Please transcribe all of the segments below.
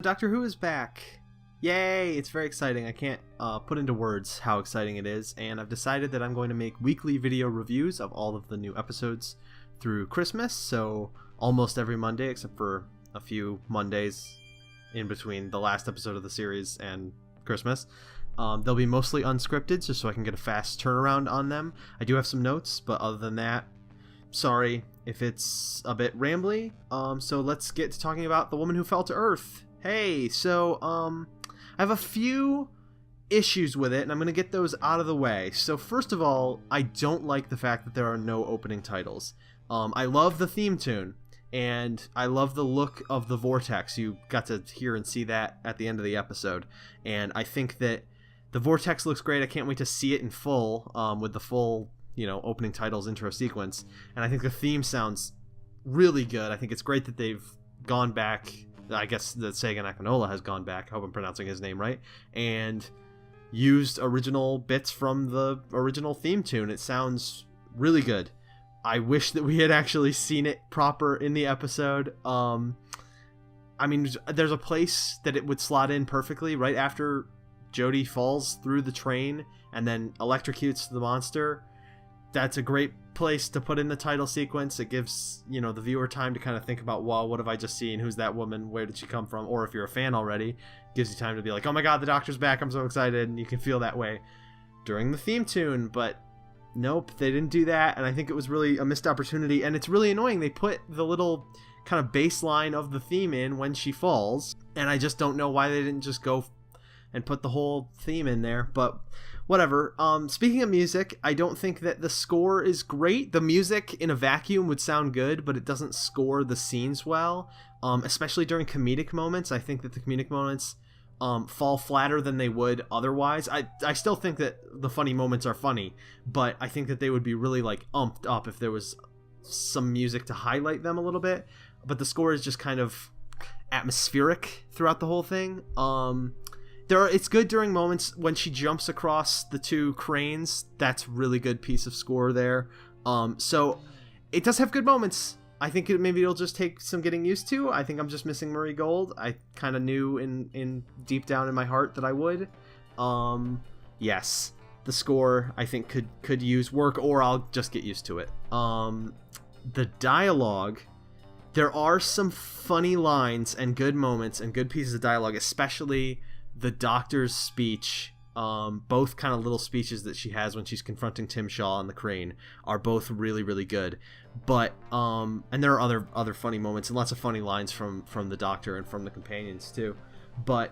Doctor Who is back. Yay! It's very exciting. I can't put into words how exciting it is, and I've decided that I'm going to make weekly video reviews of all of the new episodes through Christmas, so almost every Monday except for a few Mondays in between the last episode of the series and Christmas. They'll be mostly unscripted, just so I can get a fast turnaround on them. I do have some notes, but other than that, sorry if it's a bit rambly. So let's get to talking about The Woman Who Fell to Earth. Hey, so I have a few issues with it, and I'm going to get those out of the way. So first of all, I don't like the fact that there are no opening titles. I love the theme tune, and I love the look of the vortex. You got to hear and see that at the end of the episode, and I think that the vortex looks great. I can't wait to see it in full, with the full, opening titles intro sequence, and I think the theme sounds really good. I think it's great that they've gone back. I guess that Sagan Akinola has gone back, I hope I'm pronouncing his name right, and used original bits from the original theme tune. It sounds really good. I wish that we had actually seen it proper in the episode. I mean, there's a place that it would slot in perfectly right after Jodie falls through the train and then electrocutes the monster. That's a great place to put in the title sequence. It gives, the viewer time to kind of think about, well, what have I just seen? Who's that woman? Where did she come from? Or if you're a fan already, gives you time to be like, oh my god, the Doctor's back, I'm so excited. And you can feel that way during the theme tune. But nope, they didn't do that. And I think it was really a missed opportunity. And it's really annoying. They put the little kind of bass line of the theme in when she falls. And I just don't know why they didn't just go and put the whole theme in there. But whatever. Speaking of music, I don't think that the score is great. The music in a vacuum would sound good, but it doesn't score the scenes well, especially during comedic moments. I think that the comedic moments fall flatter than they would otherwise. I still think that the funny moments are funny, but I think that they would be really umped up if there was some music to highlight them a little bit. But the score is just kind of atmospheric throughout the whole thing. It's good during moments when she jumps across the two cranes. That's really good piece of score there. So it does have good moments. I think maybe it'll just take some getting used to. I think I'm just missing Murray Gold. I kind of knew in deep down in my heart that I would. Yes, the score I think could use work, or I'll just get used to it. The dialogue, there are some funny lines and good moments and good pieces of dialogue, especially the Doctor's speech. Both kind of little speeches that she has when she's confronting Tim Shaw on the crane are both really, really good. But and there are other funny moments and lots of funny lines from the Doctor and from the companions too. But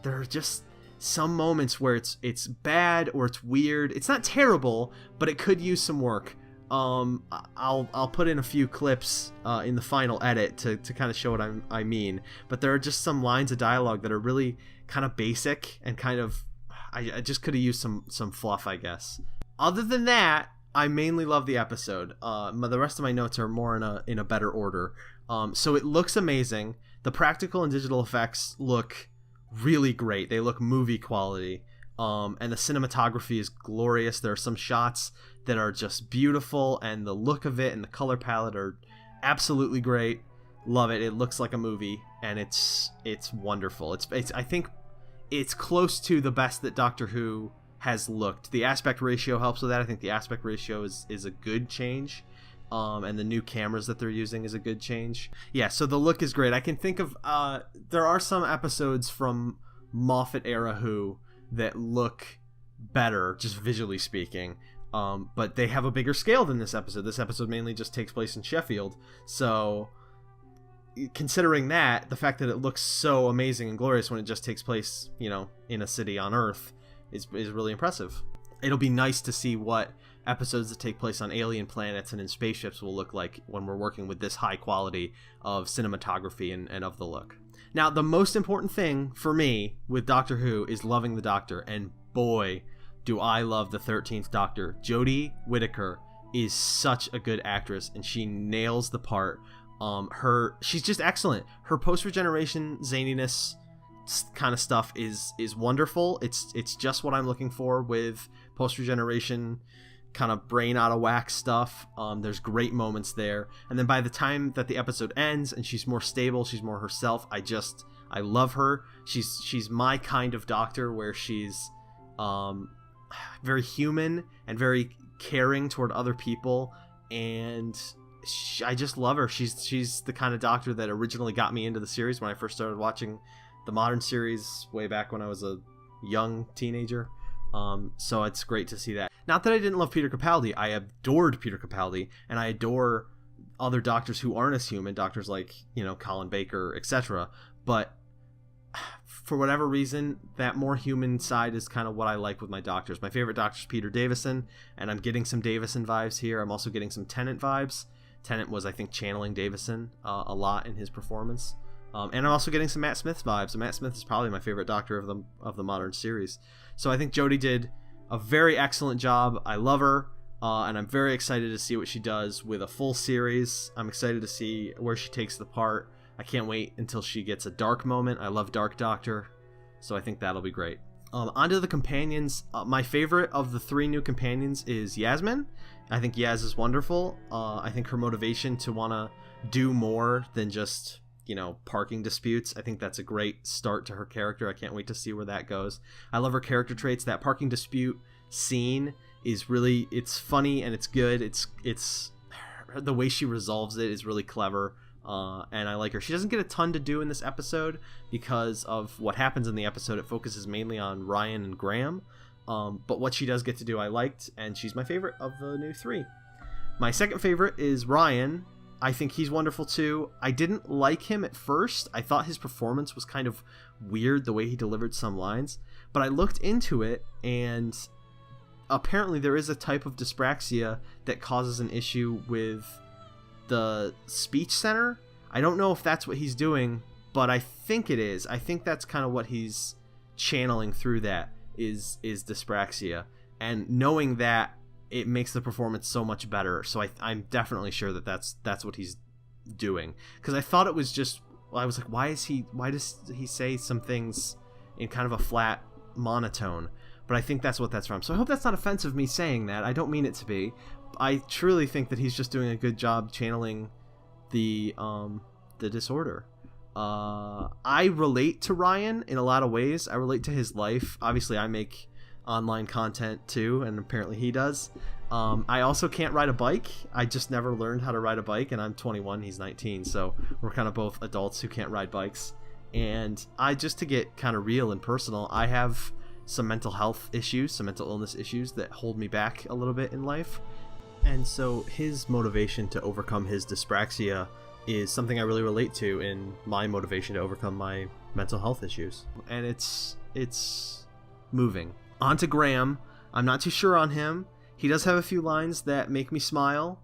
there are just some moments where it's bad or it's weird. It's not terrible, but it could use some work. I'll put in a few clips in the final edit to kind of show what I mean, but there are just some lines of dialogue that are really kind of basic and kind of I just could have used some fluff, I guess. Other than that, I mainly love the episode. The rest of my notes are more in a better order. So it looks amazing. The practical and digital effects look really great. They look movie quality. And the cinematography is glorious. There are some shots that are just beautiful, and the look of it and the color palette are absolutely great. Love it. It looks like a movie, and it's wonderful. It's I think it's close to the best that Doctor Who has looked. The aspect ratio helps with that. I think the aspect ratio is a good change. And the new cameras that they're using is a good change. Yeah, so the look is great. I can think of there are some episodes from Moffat era Who that look better, just visually speaking, but they have a bigger scale than this episode. This episode mainly just takes place in Sheffield, so considering that, the fact that it looks so amazing and glorious when it just takes place, in a city on Earth is really impressive. It'll be nice to see what episodes that take place on alien planets and in spaceships will look like when we're working with this high quality of cinematography and of the look. Now, the most important thing for me with Doctor Who is loving the Doctor, and boy, do I love the 13th Doctor. Jodie Whittaker is such a good actress, and she nails the part. She's just excellent. Her post-regeneration zaniness kind of stuff is wonderful. It's just what I'm looking for with post-regeneration kind of brain out of whack stuff. There's great moments there, and then by the time that the episode ends and she's more stable, she's more herself, I love her. She's my kind of doctor, where she's very human and very caring toward other people, and I just love her. She's the kind of doctor that originally got me into the series when I first started watching the modern series way back when I was a young teenager. So it's great to see that. Not that I didn't love Peter Capaldi. I adored Peter Capaldi, and I adore other doctors who aren't as human, doctors like, Colin Baker, etc. But for whatever reason, that more human side is kind of what I like with my doctors. My favorite doctor is Peter Davison, and I'm getting some Davison vibes here. I'm also getting some Tennant vibes. Tennant was, I think, channeling Davison a lot in his performance. And I'm also getting some Matt Smith vibes. And Matt Smith is probably my favorite doctor of the modern series. So I think Jodie did a very excellent job. I love her, and I'm very excited to see what she does with a full series. I'm excited to see where she takes the part. I can't wait until she gets a dark moment. I love Dark Doctor, so I think that'll be great. Onto the companions. My favorite of the 3 new companions is Yasmin. I think Yaz is wonderful. I think her motivation to want to do more than just parking disputes, I think that's a great start to her character. I can't wait to see where that goes. I love her character traits. That parking dispute scene is really, it's funny and it's good. It's the way she resolves it is really clever, and I like her. She doesn't get a ton to do in this episode because of what happens in the episode. It focuses mainly on Ryan and Graham, but what she does get to do I liked, and she's my favorite of the new 3. My second favorite is Ryan. I think he's wonderful too. I didn't like him at first. I thought his performance was kind of weird, the way he delivered some lines. But I looked into it, and apparently there is a type of dyspraxia that causes an issue with the speech center. I don't know if that's what he's doing, but I think it is. I think that's kind of what he's channeling through that is dyspraxia. And knowing that, it makes the performance so much better. So I'm definitely sure that that's what he's doing. Because I thought it was just, I was like, why does he say some things in kind of a flat monotone? But I think that's what that's from. So I hope that's not offensive, me saying that. I don't mean it to be. I truly think that he's just doing a good job channeling the disorder. I relate to Ryan in a lot of ways. I relate to his life. Obviously, I make online content too, and apparently he does. I also can't ride a bike. I just never learned how to ride a bike, and I'm 21, he's 19, so we're kind of both adults who can't ride bikes. And just to get kind of real and personal, I have some mental health issues, some mental illness issues that hold me back a little bit in life. And so his motivation to overcome his dyspraxia is something I really relate to in my motivation to overcome my mental health issues. And it's moving. On to Graham. I'm not too sure on him. He does have a few lines that make me smile.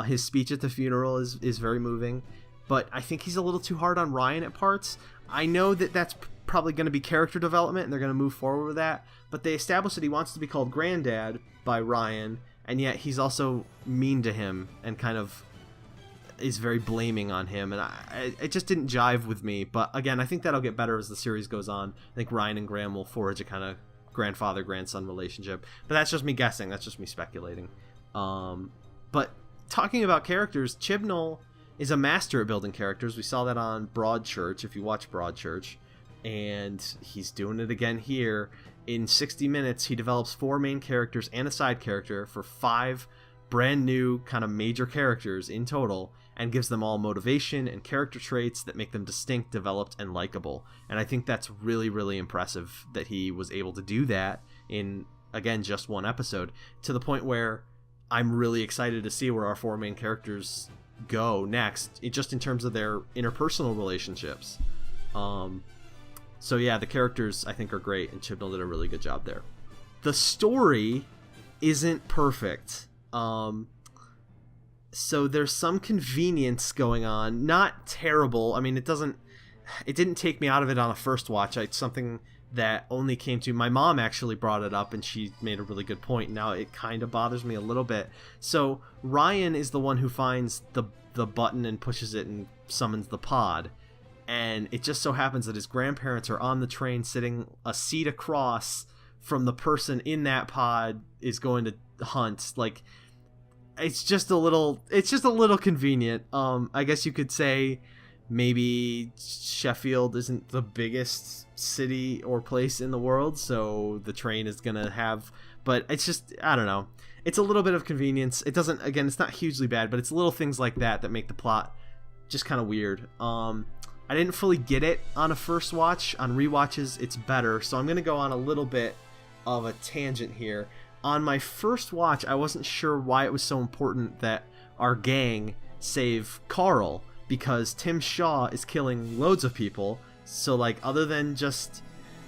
His speech at the funeral is very moving, but I think he's a little too hard on Ryan at parts. I know that that's probably going to be character development, and they're going to move forward with that, but they established that he wants to be called Granddad by Ryan, and yet he's also mean to him and kind of is very blaming on him, and it just didn't jive with me. But again, I think that'll get better as the series goes on. I think Ryan and Graham will forge a kind of grandfather-grandson relationship, but that's just me guessing, that's just me speculating. But talking about characters, Chibnall is a master at building characters. We saw that on Broadchurch, if you watch Broadchurch, and he's doing it again here. In 60 minutes, he develops 4 main characters and a side character for 5 brand new kind of major characters in total, and gives them all motivation and character traits that make them distinct, developed, and likable. And I think that's really, really impressive that he was able to do that in, again, just one episode, to the point where I'm really excited to see where our 4 main characters go next, just in terms of their interpersonal relationships. So yeah, the characters I think are great, and Chibnall did a really good job there. The story isn't perfect. So there's some convenience going on. Not terrible. I mean, it didn't take me out of it on a first watch. It's something that only came to, my mom actually brought it up, and she made a really good point. Now it kind of bothers me a little bit. So Ryan is the one who finds the button and pushes it and summons the pod. And it just so happens that his grandparents are on the train sitting a seat across from the person in that pod is going to hunt. Like, it's just a little convenient. I guess you could say maybe Sheffield isn't the biggest city or place in the world, so the train is gonna have, but it's just, I don't know, it's a little bit of convenience. It doesn't, again, it's not hugely bad, but it's little things like that that make the plot just kind of weird. I didn't fully get it on a first watch. On rewatches it's better, so I'm gonna go on a little bit of a tangent here. On my first watch, I wasn't sure why it was so important that our gang save Carl, because Tim Shaw is killing loads of people. So, like, other than just,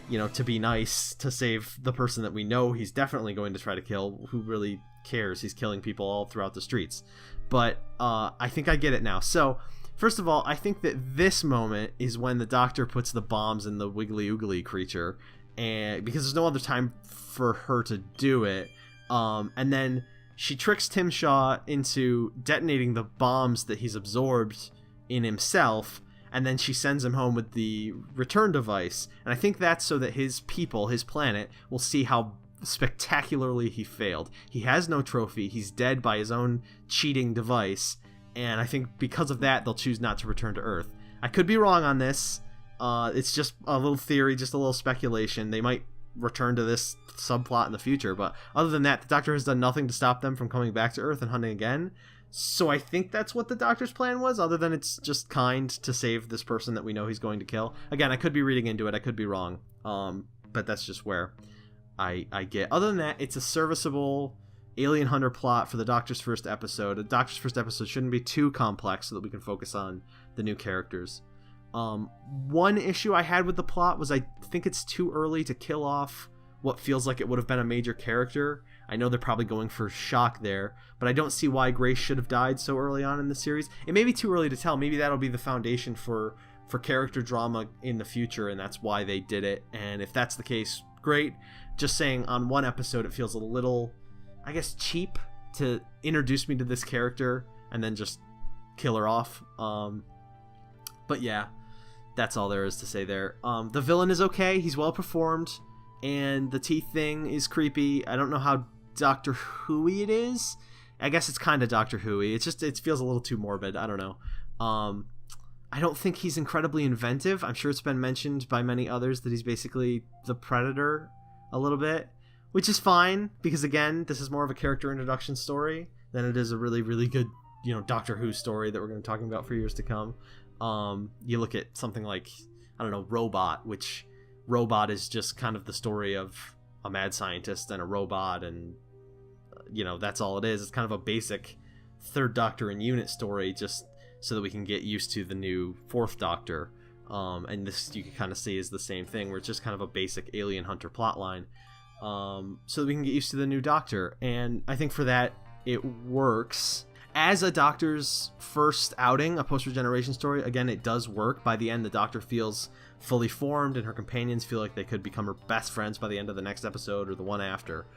you know, to be nice, to save the person that we know he's definitely going to try to kill, who really cares? He's killing people all throughout the streets. But I think I get it now. So, first of all, I think that this moment is when the doctor puts the bombs in the Wiggly Oogly creature, and because there's no other time for her to do it. And then she tricks Tim Shaw into detonating the bombs that he's absorbed in himself, and then she sends him home with the return device. And I think that's so that his people, his planet, will see how spectacularly he failed. He has no trophy. He's dead by his own cheating device. And I think because of that, they'll choose not to return to Earth. I could be wrong on this. It's just a little theory, just a little speculation. They might return to this subplot in the future, but other than that, the Doctor has done nothing to stop them from coming back to Earth and hunting again. So I think that's what the Doctor's plan was, other than it's just kind to save this person that we know he's going to kill. Again, I could be reading into it, I could be wrong, but that's just where I get. Other than that, it's a serviceable alien hunter plot for the Doctor's first episode. The Doctor's first episode shouldn't be too complex so that we can focus on the new characters. One issue I had with the plot was I think it's too early to kill off what feels like it would have been a major character. I know they're probably going for shock there, but I don't see why Grace should have died so early on in the series. It may be too early to tell. Maybe that'll be the foundation for character drama in the future, and that's why they did it. And if that's the case, great. Just saying, on one episode it feels a little, I guess, cheap to introduce me to this character and then just kill her off. But yeah, that's all there is to say there. The villain is okay. He's well performed, and the teeth thing is creepy. I don't know how Doctor Who-y it is. I guess it's kind of Doctor Who-y. It's just, it feels a little too morbid. I don't know. I don't think he's incredibly inventive. I'm sure it's been mentioned by many others that he's basically the Predator a little bit, which is fine, because again, this is more of a character introduction story than it is a really, really good, you know, Doctor Who story that we're going to be talking about for years to come. You look at something like, I don't know, Robot, which Robot is just kind of the story of a mad scientist and a robot, and you know, that's all it is. It's kind of a basic third Doctor and unit story, just so that we can get used to the new fourth Doctor. And this, you can kind of see, is the same thing, where it's just kind of a basic alien hunter plotline, so that we can get used to the new Doctor. And I think for that, it works. As a Doctor's first outing, a post-regeneration story, again, it does work. By the end, the Doctor feels fully formed, and her companions feel like they could become her best friends by the end of the next episode or the one after.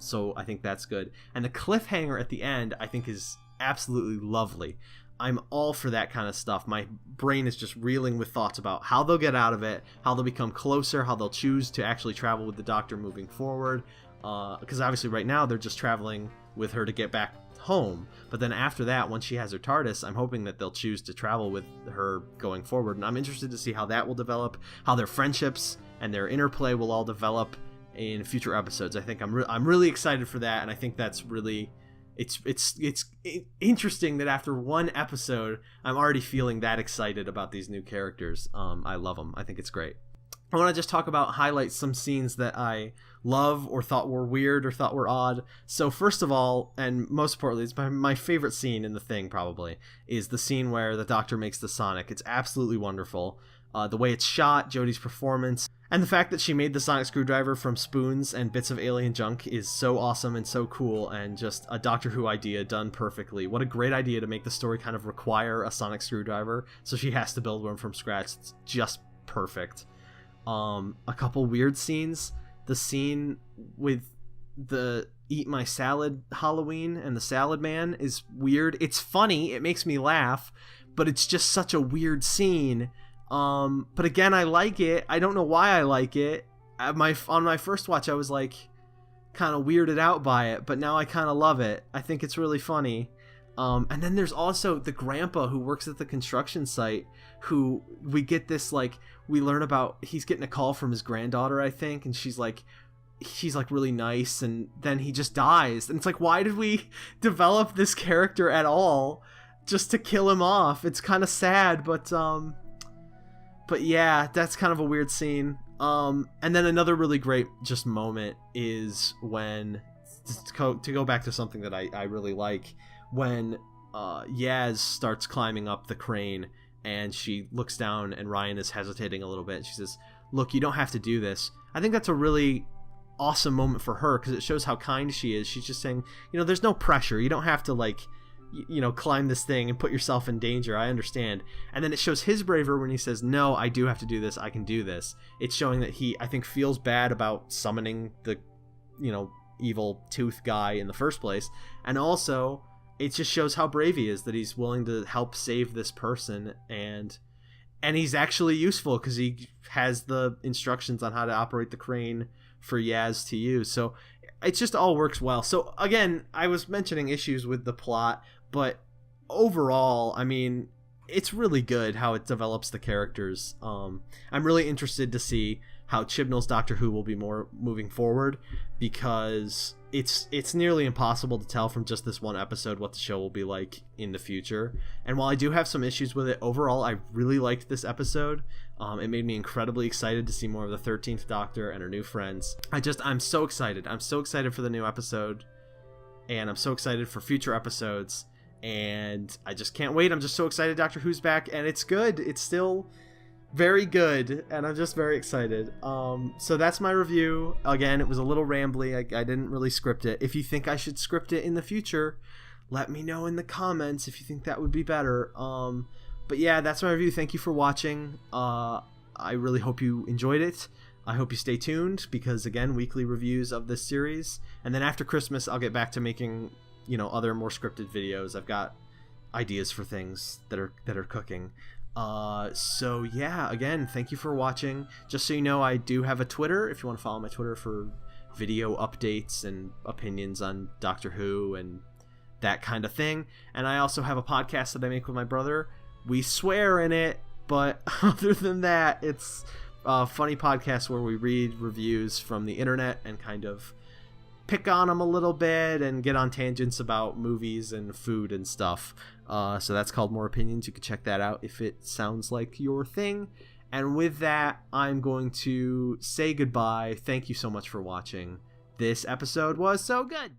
So I think that's good. And the cliffhanger at the end, I think, is absolutely lovely. I'm all for that kind of stuff. My brain is just reeling with thoughts about how they'll get out of it, how they'll become closer, how they'll choose to actually travel with the Doctor moving forward. Because obviously right now they're just traveling with her to get back home, but then after that, once she has her TARDIS, I'm hoping that they'll choose to travel with her going forward, and I'm interested to see how that will develop, how their friendships and their interplay will all develop in future episodes. I think I'm really excited for that, and I think that's really, it's interesting that after one episode I'm already feeling that excited about these new characters. I love them. I think it's great. I want to just highlight some scenes that I love, or thought were weird, or thought were odd. So first of all, and most importantly, it's my favorite scene in The Thing probably, is the scene where the Doctor makes the Sonic. It's absolutely wonderful. The way it's shot, Jodie's performance, and the fact that she made the sonic screwdriver from spoons and bits of alien junk is so awesome and so cool, and just a Doctor Who idea done perfectly. What a great idea to make the story kind of require a sonic screwdriver, so she has to build one from scratch. It's just perfect. A couple weird scenes. The scene with the Eat My Salad Halloween and the Salad Man is weird. It's funny, it makes me laugh, but it's just such a weird scene. But again, I like it. I don't know why I like it. On my first watch, I was like kind of weirded out by it, but now I kind of love it. I think it's really funny. And then there's also the grandpa who works at the construction site, who we get this, like, we learn about, he's getting a call from his granddaughter, I think, and she's like really nice, and then he just dies. And it's like, why did we develop this character at all just to kill him off? It's kind of sad, but yeah, that's kind of a weird scene. And then another really great just moment is when, to go back to something that I really like, when Yaz starts climbing up the crane and she looks down and Ryan is hesitating a little bit. She says, "Look, you don't have to do this." I think that's a really awesome moment for her because it shows how kind she is. She's just saying, there's no pressure. You don't have to, like, climb this thing and put yourself in danger. I understand. And then it shows his bravery when he says, "No, I do have to do this. I can do this." It's showing that he, I think, feels bad about summoning the, evil tooth guy in the first place. And also, it just shows how brave he is, that he's willing to help save this person, and he's actually useful because he has the instructions on how to operate the crane for Yaz to use. So it just all works well. So again, I was mentioning issues with the plot, but overall, I mean, it's really good how it develops the characters. I'm really interested to see how Chibnall's Doctor Who will be more moving forward, because it's nearly impossible to tell from just this one episode what the show will be like in the future. And while I do have some issues with it, overall I really liked this episode. It made me incredibly excited to see more of the 13th Doctor and her new friends. I'm so excited. I'm so excited for the new episode, and I'm so excited for future episodes, and I just can't wait. I'm just so excited Doctor Who's back, and it's good. It's still very good, and I'm just very excited. So that's my review. Again, it was a little rambly. I didn't really script it. If you think I should script it in the future, let me know in the comments if you think that would be better. But yeah, that's my review. Thank you for watching. I really hope you enjoyed it. I hope you stay tuned, because again, weekly reviews of this series, and then after Christmas I'll get back to making other more scripted videos. I've got ideas for things that are cooking. So yeah, again, thank you for watching. Just so you know, I do have a Twitter if you want to follow my Twitter for video updates and opinions on Doctor Who and that kind of thing. And I also have a podcast that I make with my brother. We swear in it, but other than that, it's a funny podcast where we read reviews from the internet and kind of pick on them a little bit and get on tangents about movies and food and stuff. So that's called More Opinions. You can check that out if it sounds like your thing. And with that, I'm going to say goodbye. Thank you so much for watching. This episode was so good.